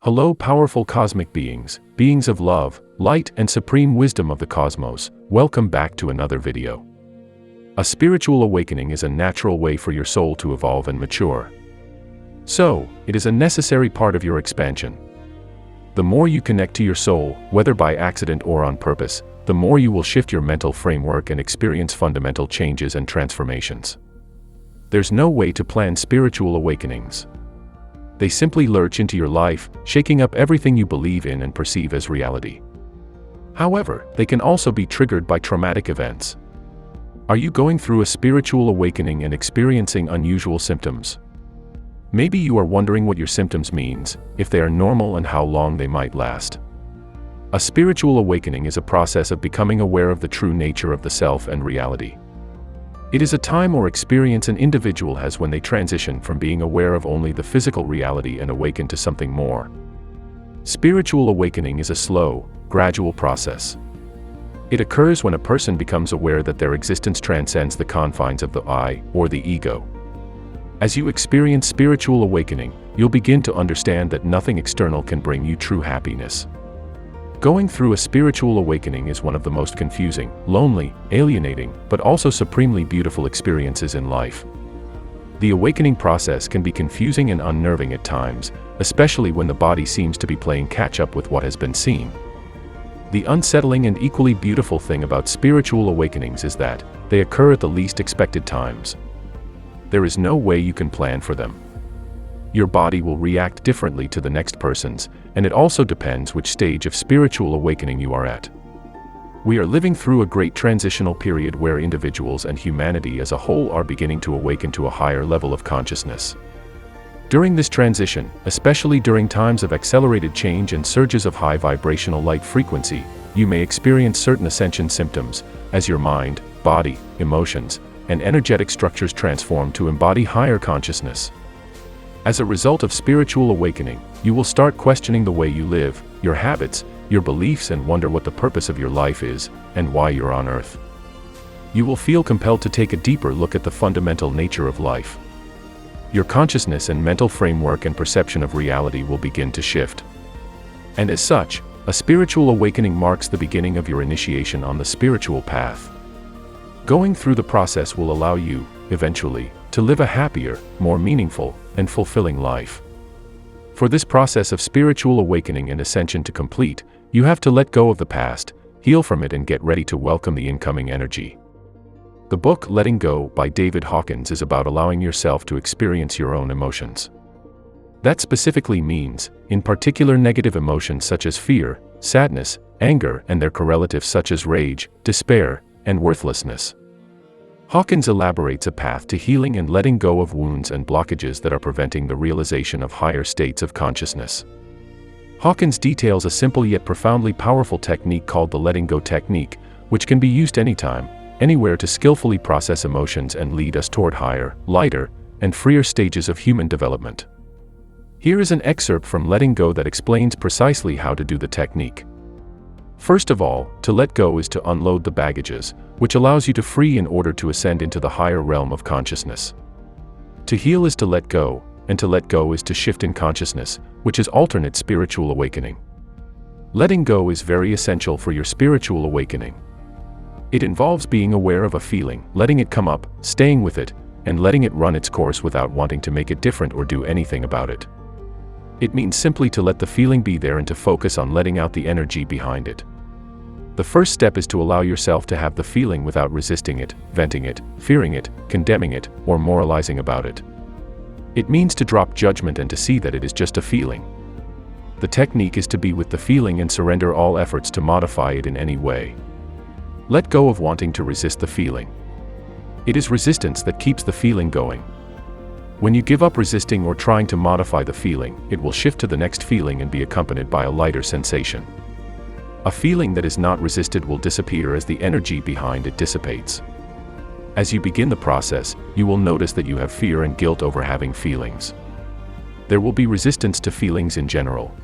Hello, powerful cosmic beings, beings of love, light, and supreme wisdom of the cosmos. Welcome back to another video. A spiritual awakening is a natural way for your soul to evolve and mature. So, it is a necessary part of your expansion. The more you connect to your soul, whether by accident or on purpose, the more you will shift your mental framework and experience fundamental changes and transformations. There's no way to plan spiritual awakenings. They simply lurch into your life, shaking up everything you believe in and perceive as reality. However, they can also be triggered by traumatic events. Are you going through a spiritual awakening and experiencing unusual symptoms? Maybe you are wondering what your symptoms means, if they are normal, and how long they might last. A spiritual awakening is a process of becoming aware of the true nature of the self and reality. It is a time or experience an individual has when they transition from being aware of only the physical reality and awaken to something more. Spiritual awakening is a slow, gradual process. It occurs when a person becomes aware that their existence transcends the confines of the I, or the ego. As you experience spiritual awakening, you'll begin to understand that nothing external can bring you true happiness. Going through a spiritual awakening is one of the most confusing, lonely, alienating, but also supremely beautiful experiences in life. The awakening process can be confusing and unnerving at times, especially when the body seems to be playing catch-up with what has been seen. The unsettling and equally beautiful thing about spiritual awakenings is that they occur at the least expected times. There is no way you can plan for them. Your body will react differently to the next person's, and it also depends which stage of spiritual awakening you are at. We are living through a great transitional period where individuals and humanity as a whole are beginning to awaken to a higher level of consciousness. During this transition, especially during times of accelerated change and surges of high vibrational light frequency, you may experience certain ascension symptoms, as your mind, body, emotions, and energetic structures transform to embody higher consciousness. As a result of spiritual awakening, you will start questioning the way you live, your habits, your beliefs, and wonder what the purpose of your life is, and why you're on Earth. You will feel compelled to take a deeper look at the fundamental nature of life. Your consciousness and mental framework and perception of reality will begin to shift. And as such, a spiritual awakening marks the beginning of your initiation on the spiritual path. Going through the process will allow you, eventually, to live a happier, more meaningful, and fulfilling life. For this process of spiritual awakening and ascension to complete, you have to let go of the past, heal from it, and get ready to welcome the incoming energy. The book Letting Go by David Hawkins is about allowing yourself to experience your own emotions. That specifically means, in particular, negative emotions such as fear, sadness, anger, and their correlatives such as rage, despair, and worthlessness. Hawkins elaborates a path to healing and letting go of wounds and blockages that are preventing the realization of higher states of consciousness. Hawkins details a simple yet profoundly powerful technique called the letting go technique, which can be used anytime, anywhere to skillfully process emotions and lead us toward higher, lighter, and freer stages of human development. Here is an excerpt from Letting Go that explains precisely how to do the technique. First of all, to let go is to unload the baggages, which allows you to free in order to ascend into the higher realm of consciousness. To heal is to let go, and to let go is to shift in consciousness, which is alternate spiritual awakening. Letting go is very essential for your spiritual awakening. It involves being aware of a feeling, letting it come up, staying with it, and letting it run its course without wanting to make it different or do anything about it. It means simply to let the feeling be there and to focus on letting out the energy behind it. The first step is to allow yourself to have the feeling without resisting it, venting it, fearing it, condemning it, or moralizing about it. It means to drop judgment and to see that it is just a feeling. The technique is to be with the feeling and surrender all efforts to modify it in any way. Let go of wanting to resist the feeling. It is resistance that keeps the feeling going. When you give up resisting or trying to modify the feeling, it will shift to the next feeling and be accompanied by a lighter sensation. A feeling that is not resisted will disappear as the energy behind it dissipates. As you begin the process, you will notice that you have fear and guilt over having feelings. There will be resistance to feelings in general.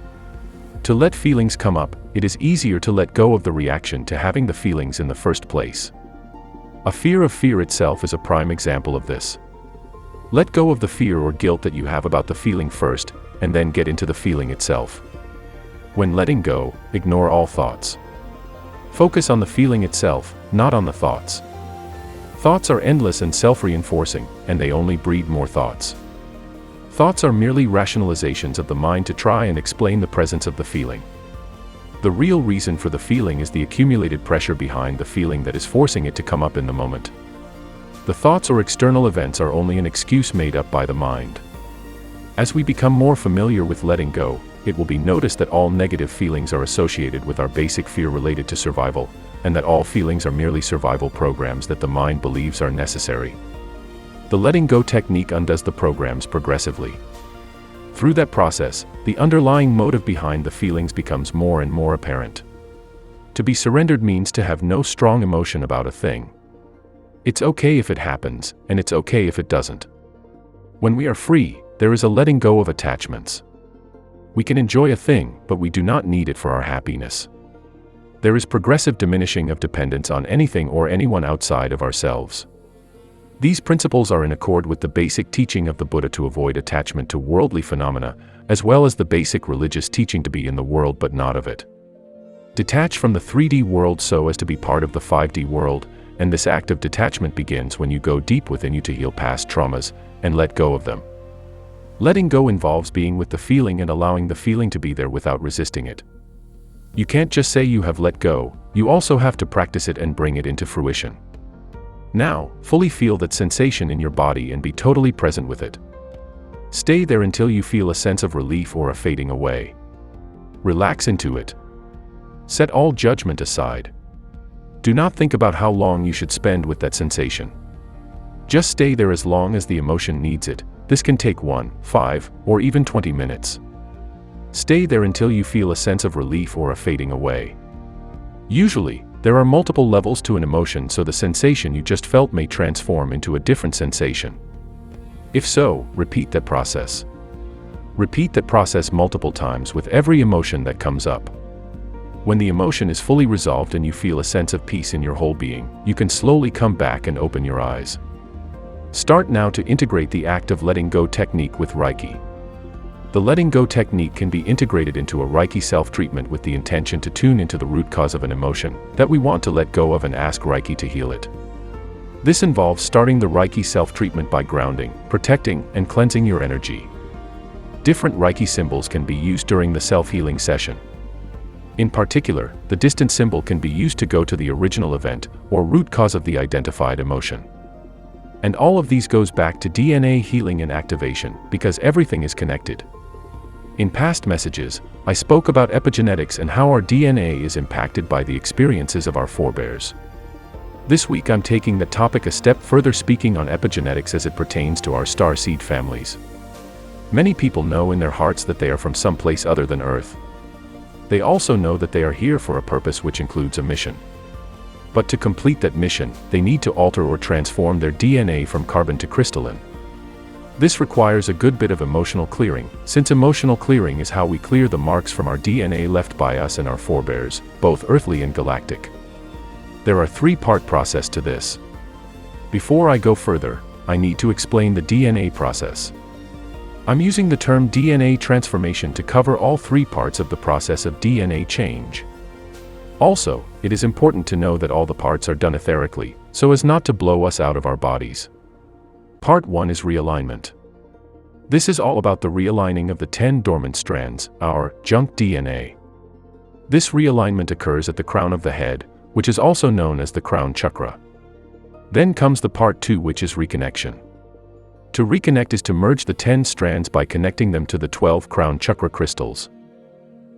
To let feelings come up, it is easier to let go of the reaction to having the feelings in the first place. A fear of fear itself is a prime example of this. Let go of the fear or guilt that you have about the feeling first, and then get into the feeling itself. When letting go, ignore all thoughts. Focus on the feeling itself, not on the thoughts. Thoughts are endless and self-reinforcing, and they only breed more thoughts. Thoughts are merely rationalizations of the mind to try and explain the presence of the feeling. The real reason for the feeling is the accumulated pressure behind the feeling that is forcing it to come up in the moment. The thoughts or external events are only an excuse made up by the mind. As we become more familiar with letting go, it will be noticed that all negative feelings are associated with our basic fear related to survival, and that all feelings are merely survival programs that the mind believes are necessary. The letting go technique undoes the programs progressively. Through that process, the underlying motive behind the feelings becomes more and more apparent. To be surrendered means to have no strong emotion about a thing. It's okay if it happens, and it's okay if it doesn't. When we are free, there is a letting go of attachments. We can enjoy a thing, but we do not need it for our happiness. There is progressive diminishing of dependence on anything or anyone outside of ourselves. These principles are in accord with the basic teaching of the Buddha to avoid attachment to worldly phenomena, as well as the basic religious teaching to be in the world but not of it. Detach from the 3D world so as to be part of the 5D world, and this act of detachment begins when you go deep within you to heal past traumas, and let go of them. Letting go involves being with the feeling and allowing the feeling to be there without resisting it. You can't just say you have let go, you also have to practice it and bring it into fruition. Now, fully feel that sensation in your body and be totally present with it. Stay there until you feel a sense of relief or a fading away. Relax into it. Set all judgment aside. Do not think about how long you should spend with that sensation. Just stay there as long as the emotion needs it. This can take 1, 5, or even 20 minutes. Stay there until you feel a sense of relief or a fading away. Usually, there are multiple levels to an emotion, so the sensation you just felt may transform into a different sensation. If so, repeat that process. Repeat that process multiple times with every emotion that comes up. When the emotion is fully resolved and you feel a sense of peace in your whole being, you can slowly come back and open your eyes. Start now to integrate the act of letting go technique with Reiki. The letting go technique can be integrated into a Reiki self-treatment with the intention to tune into the root cause of an emotion that we want to let go of and ask Reiki to heal it. This involves starting the Reiki self-treatment by grounding, protecting, and cleansing your energy. Different Reiki symbols can be used during the self-healing session. In particular, the distance symbol can be used to go to the original event or root cause of the identified emotion. And all of these goes back to DNA healing and activation, because everything is connected. In past messages, I spoke about epigenetics and how our DNA is impacted by the experiences of our forebears. This week I'm taking the topic a step further, speaking on epigenetics as it pertains to our star seed families. Many people know in their hearts that they are from some place other than Earth. They also know that they are here for a purpose which includes a mission. But to complete that mission, they need to alter or transform their DNA from carbon to crystalline. This requires a good bit of emotional clearing, since emotional clearing is how we clear the marks from our DNA left by us and our forebears, both earthly and galactic. There are 3-part process to this. Before I go further, I need to explain the DNA process. I'm using the term DNA transformation to cover all 3 parts of the process of DNA change. Also, it is important to know that all the parts are done etherically, so as not to blow us out of our bodies. Part 1 is realignment. This is all about the realigning of the 10 dormant strands, our junk DNA. This realignment occurs at the crown of the head, which is also known as the crown chakra. Then comes the part 2, which is reconnection. To reconnect is to merge the 10 strands by connecting them to the 12 crown chakra crystals.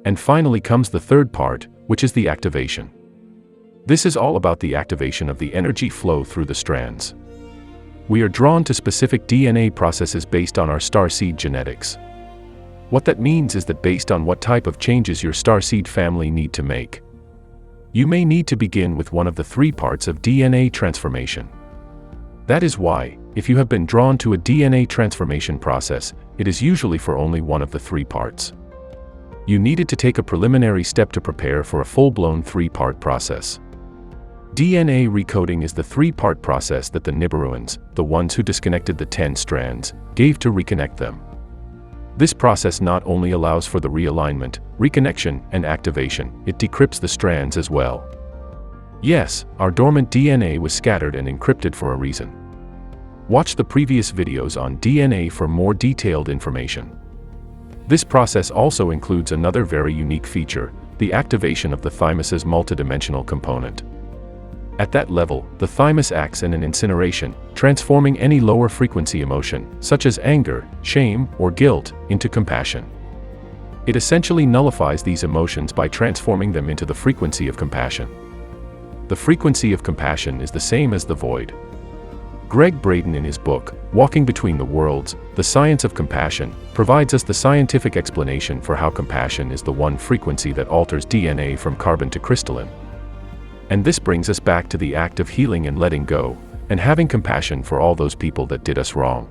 And finally comes the third part, which is the activation. This is all about the activation of the energy flow through the strands. We are drawn to specific DNA processes based on our starseed genetics. What that means is that based on what type of changes your starseed family need to make, you may need to begin with one of the 3 parts of DNA transformation. That is why, if you have been drawn to a DNA transformation process, it is usually for only one of the 3 parts. You needed to take a preliminary step to prepare for a full-blown 3-part process. DNA recoding is the 3-part process that the Nibiruans, the ones who disconnected the 10 strands, gave to reconnect them. This process not only allows for the realignment, reconnection, and activation, it decrypts the strands as well. Yes, our dormant DNA was scattered and encrypted for a reason. Watch the previous videos on DNA for more detailed information. This process also includes another very unique feature, the activation of the thymus's multidimensional component. At that level, the thymus acts in an incineration, transforming any lower frequency emotion, such as anger, shame, or guilt, into compassion. It essentially nullifies these emotions by transforming them into the frequency of compassion. The frequency of compassion is the same as the void. Greg Braden, in his book, Walking Between the Worlds, The Science of Compassion, provides us the scientific explanation for how compassion is the one frequency that alters DNA from carbon to crystalline. And this brings us back to the act of healing and letting go, and having compassion for all those people that did us wrong.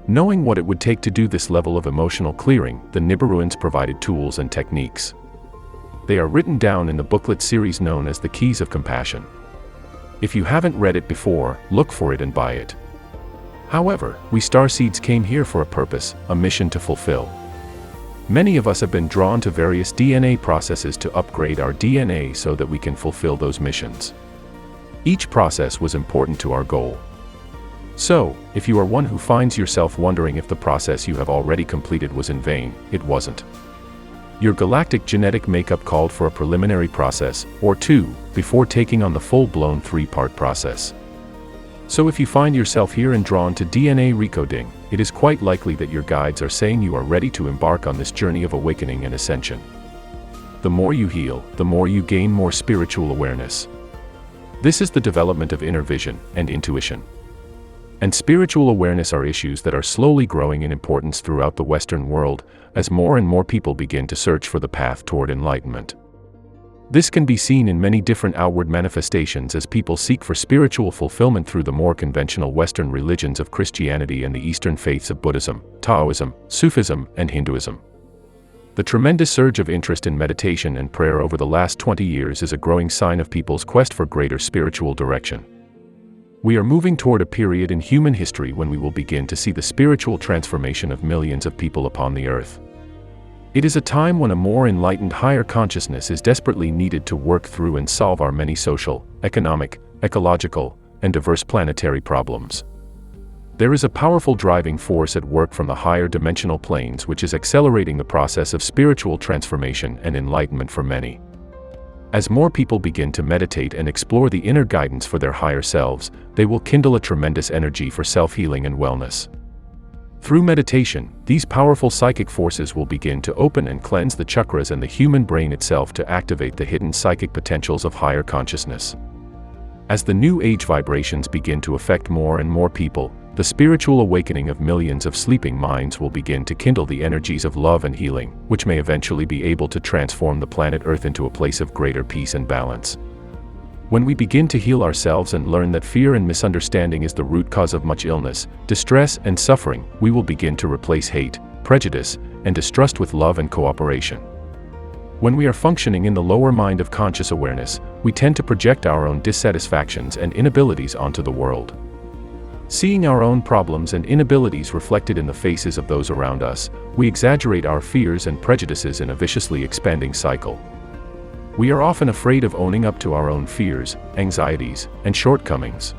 Knowing what it would take to do this level of emotional clearing, the Nibiruans provided tools and techniques. They are written down in the booklet series known as the Keys of Compassion. If you haven't read it before, look for it and buy it. However, we starseeds came here for a purpose, a mission to fulfill. Many of us have been drawn to various DNA processes to upgrade our DNA so that we can fulfill those missions. Each process was important to our goal. So, if you are one who finds yourself wondering if the process you have already completed was in vain, it wasn't. Your galactic genetic makeup called for a preliminary process, or two, before taking on the full-blown 3-part process. So if you find yourself here and drawn to DNA recoding, it is quite likely that your guides are saying you are ready to embark on this journey of awakening and ascension. The more you heal, the more you gain more spiritual awareness. This is the development of inner vision and intuition. And spiritual awareness are issues that are slowly growing in importance throughout the Western world, as more and more people begin to search for the path toward enlightenment. This can be seen in many different outward manifestations as people seek for spiritual fulfillment through the more conventional Western religions of Christianity and the Eastern faiths of Buddhism, Taoism, Sufism, and Hinduism. The tremendous surge of interest in meditation and prayer over the last 20 years is a growing sign of people's quest for greater spiritual direction. We are moving toward a period in human history when we will begin to see the spiritual transformation of millions of people upon the earth. It is a time when a more enlightened higher consciousness is desperately needed to work through and solve our many social, economic, ecological, and diverse planetary problems. There is a powerful driving force at work from the higher dimensional planes which is accelerating the process of spiritual transformation and enlightenment for many. As more people begin to meditate and explore the inner guidance for their higher selves, they will kindle a tremendous energy for self-healing and wellness. Through meditation, these powerful psychic forces will begin to open and cleanse the chakras and the human brain itself to activate the hidden psychic potentials of higher consciousness. As the new age vibrations begin to affect more and more people, the spiritual awakening of millions of sleeping minds will begin to kindle the energies of love and healing, which may eventually be able to transform the planet Earth into a place of greater peace and balance. When we begin to heal ourselves and learn that fear and misunderstanding is the root cause of much illness, distress, and suffering, we will begin to replace hate, prejudice, and distrust with love and cooperation. When we are functioning in the lower mind of conscious awareness, we tend to project our own dissatisfactions and inabilities onto the world. Seeing our own problems and inabilities reflected in the faces of those around us, we exaggerate our fears and prejudices in a viciously expanding cycle. We are often afraid of owning up to our own fears, anxieties, and shortcomings.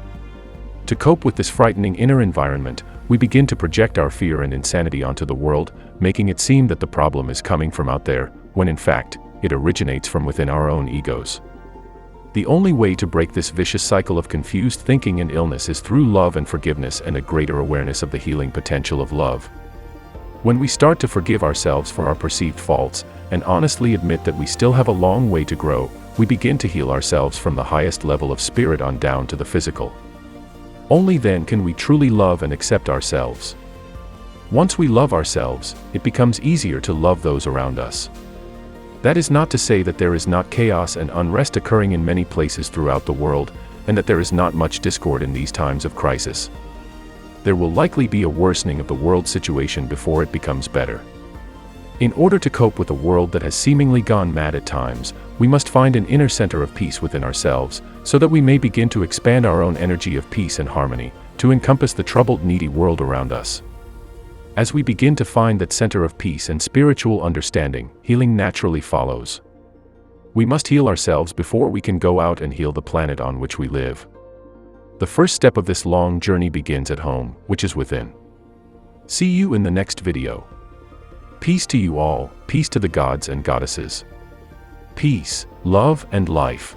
To cope with this frightening inner environment, we begin to project our fear and insanity onto the world, making it seem that the problem is coming from out there, when in fact, it originates from within our own egos. The only way to break this vicious cycle of confused thinking and illness is through love and forgiveness and a greater awareness of the healing potential of love. When we start to forgive ourselves for our perceived faults, and honestly admit that we still have a long way to grow, we begin to heal ourselves from the highest level of spirit on down to the physical. Only then can we truly love and accept ourselves. Once we love ourselves, it becomes easier to love those around us. That is not to say that there is not chaos and unrest occurring in many places throughout the world, and that there is not much discord in these times of crisis. There will likely be a worsening of the world situation before it becomes better. In order to cope with a world that has seemingly gone mad at times, we must find an inner center of peace within ourselves, so that we may begin to expand our own energy of peace and harmony, to encompass the troubled, needy world around us. As we begin to find that center of peace and spiritual understanding, healing naturally follows. We must heal ourselves before we can go out and heal the planet on which we live. The first step of this long journey begins at home, which is within. See you in the next video. Peace to you all, peace to the gods and goddesses. Peace, love, and life.